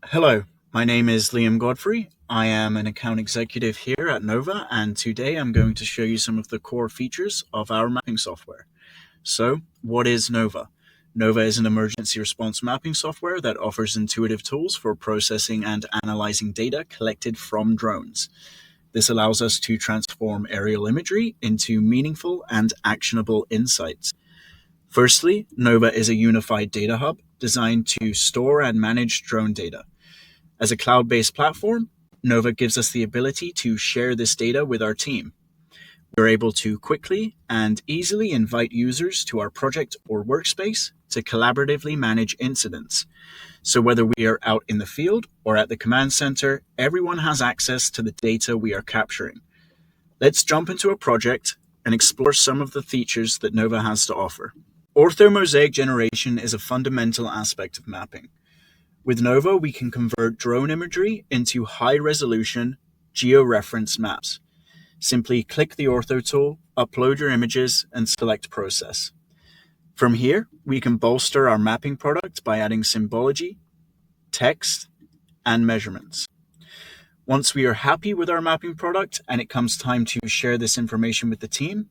Hello, my name is Liam Godfrey. I am an account executive here at Nova, and today I'm going to show you some of the core features of our mapping software. So, what is Nova? Nova is an emergency response mapping software that offers intuitive tools for processing and analyzing data collected from drones. This allows us to transform aerial imagery into meaningful and actionable insights. Firstly, Nova is a unified data hub designed to store and manage drone data. As a cloud-based platform, Nova gives us the ability to share this data with our team. We're able to quickly and easily invite users to our project or workspace to collaboratively manage incidents. So whether we are out in the field or at the command center, everyone has access to the data we are capturing. Let's jump into a project and explore some of the features that Nova has to offer. Orthomosaic generation is a fundamental aspect of mapping. With Nova, we can convert drone imagery into high-resolution, geo-referenced maps. Simply click the Ortho tool, upload your images, and select Process. From here, we can bolster our mapping product by adding symbology, text, and measurements. Once we are happy with our mapping product and it comes time to share this information with the team,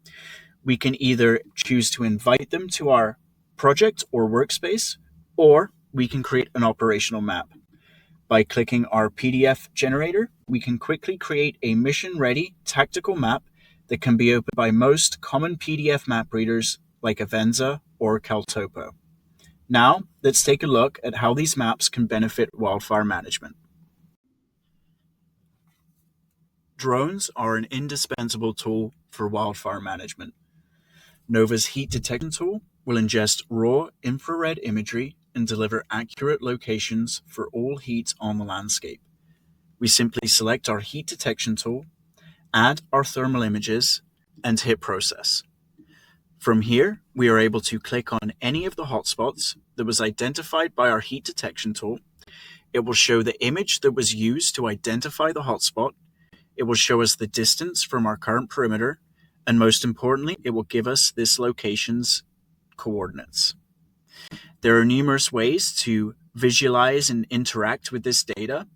we can either choose to invite them to our project or workspace, or we can create an operational map. By clicking our PDF generator, we can quickly create a mission-ready tactical map that can be opened by most common PDF map readers like Avenza or Caltopo. Now, let's take a look at how these maps can benefit wildfire management. Drones are an indispensable tool for wildfire management. Nova's heat detection tool will ingest raw infrared imagery and deliver accurate locations for all heat on the landscape. We simply select our heat detection tool, add our thermal images, and hit Process. From here, we are able to click on any of the hotspots that was identified by our heat detection tool. It will show the image that was used to identify the hotspot. It will show us the distance from our current perimeter, and most importantly, it will give us this location's coordinates. There are numerous ways to visualize and interact with this data,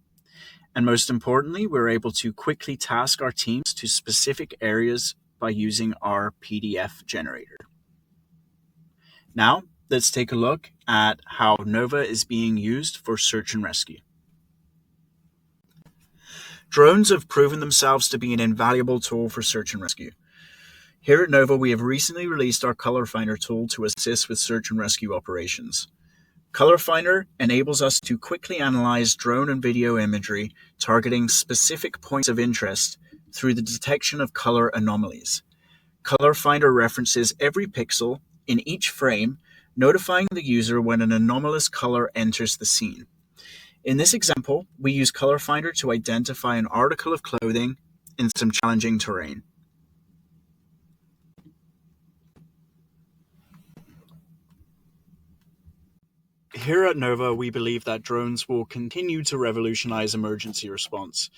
and most importantly, we're able to quickly task our teams to specific areas by using our PDF generator. Now, let's take a look at how Nova is being used for search and rescue. Drones have proven themselves to be an invaluable tool for search and rescue. Here at Nova, we have recently released our Color Finder tool to assist with search and rescue operations. Color Finder enables us to quickly analyze drone and video imagery, targeting specific points of interest through the detection of color anomalies. Color Finder references every pixel in each frame, notifying the user when an anomalous color enters the scene. In this example, we use Color Finder to identify an article of clothing in some challenging terrain. Here at Nova, we believe that drones will continue to revolutionize emergency response.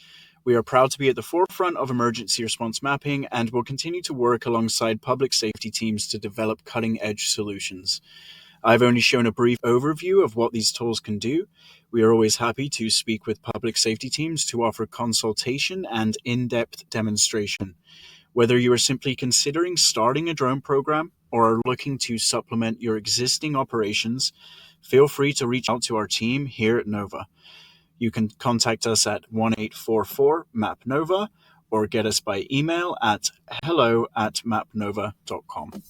We are proud to be at the forefront of emergency response mapping and will continue to work alongside public safety teams to develop cutting-edge solutions. I've only shown a brief overview of what these tools can do. We are always happy to speak with public safety teams to offer consultation and in-depth demonstration. Whether you are simply considering starting a drone program or are looking to supplement your existing operations, feel free to reach out to our team here at Nova. You can contact us at 1844-MAP-NOVA or get us by email at hello@mapnova.com.